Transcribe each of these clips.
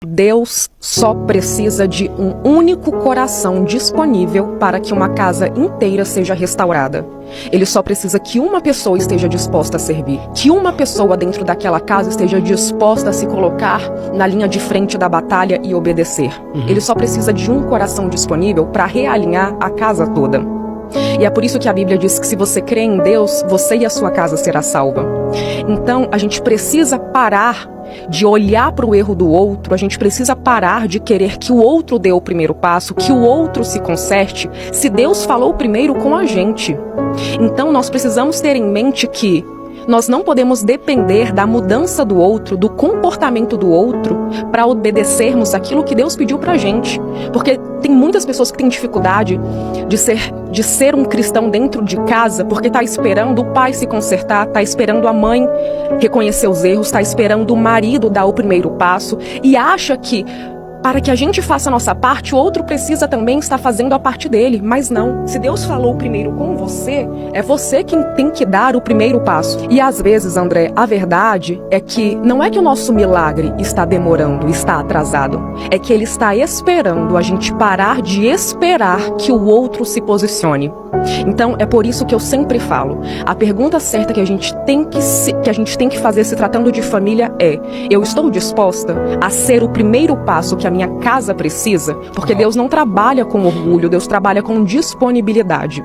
Deus só precisa de um único coração disponível para que uma casa inteira seja restaurada. Ele só precisa que uma pessoa esteja disposta a servir, que uma pessoa dentro daquela casa esteja disposta a se colocar na linha de frente da batalha e obedecer. Ele só precisa de um coração disponível para realinhar a casa toda. E é por isso que a Bíblia diz que se você crê em Deus, você e a sua casa será salva. Então, a gente precisa parar de olhar para o erro do outro, a gente precisa parar de querer que o outro dê o primeiro passo, que o outro se conserte, se Deus falou primeiro com a gente. Então, nós precisamos ter em mente que nós não podemos depender da mudança do outro, do comportamento do outro, para obedecermos aquilo que Deus pediu pra gente. Porque tem muitas pessoas que têm dificuldade de ser um cristão dentro de casa, porque tá esperando o pai se consertar, tá esperando a mãe reconhecer os erros, tá esperando o marido dar o primeiro passo, e acha que para que a gente faça a nossa parte, o outro precisa também estar fazendo a parte dele. Mas não. Se Deus falou primeiro com você, é você quem tem que dar o primeiro passo. E às vezes, André, a verdade é que não é que o nosso milagre está demorando, está atrasado. É que ele está esperando a gente parar de esperar que o outro se posicione. Então, é por isso que eu sempre falo, a pergunta certa que a gente tem que fazer se tratando de família é: eu estou disposta a ser o primeiro passo que a minha casa precisa? Porque Deus não trabalha com orgulho, Deus trabalha com disponibilidade.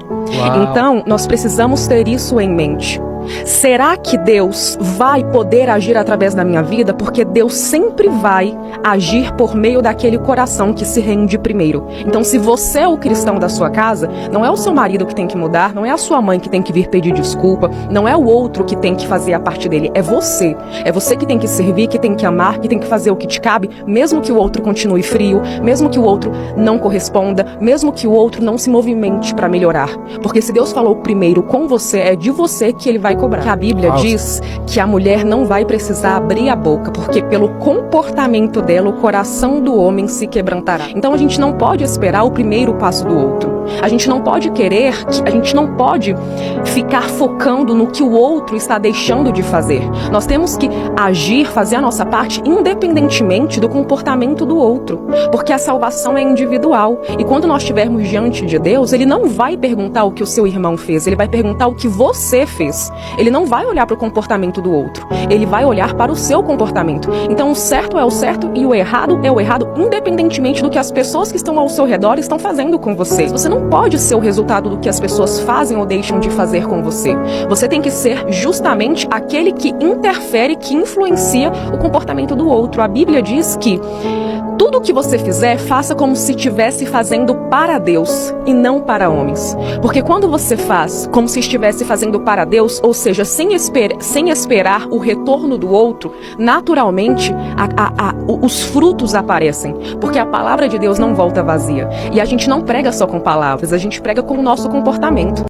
Então, nós precisamos ter isso em mente. Será que Deus vai poder agir através da minha vida? Porque Deus sempre vai agir por meio daquele coração que se rende primeiro. Então, se você é o cristão da sua casa, não é o seu marido que tem que mudar, não é a sua mãe que tem que vir pedir desculpa, não é o outro que tem que fazer a parte dele, é você. É você que tem que servir, que tem que amar, que tem que fazer o que te cabe, mesmo que o outro continue frio, mesmo que o outro não corresponda, mesmo que o outro não se movimente para melhorar. Porque se Deus falou primeiro com você, é de você que ele vai cobrar. Que a Bíblia diz que a mulher não vai precisar abrir a boca, porque pelo comportamento dela, o coração do homem se quebrantará. Então a gente não pode esperar o primeiro passo do outro. A gente não pode ficar focando no que o outro está deixando de fazer. Nós temos que agir, fazer a nossa parte, independentemente do comportamento do outro. Porque a salvação é individual. E quando nós estivermos diante de Deus, Ele não vai perguntar o que o seu irmão fez, Ele vai perguntar o que você fez. Ele não vai olhar para o comportamento do outro. Ele vai olhar para o seu comportamento. Então o certo é o certo e o errado é o errado, independentemente do que as pessoas que estão ao seu redor estão fazendo com você. Você não pode ser o resultado do que as pessoas fazem ou deixam de fazer com você. Você tem que ser justamente aquele que interfere, que influencia o comportamento do outro. A Bíblia diz que tudo que você fizer, faça como se estivesse fazendo para Deus e não para homens. Porque quando você faz como se estivesse fazendo para Deus, ou seja, sem esperar o retorno do outro, naturalmente os frutos aparecem. Porque a palavra de Deus não volta vazia. E a gente não prega só com palavras, a gente prega com o nosso comportamento.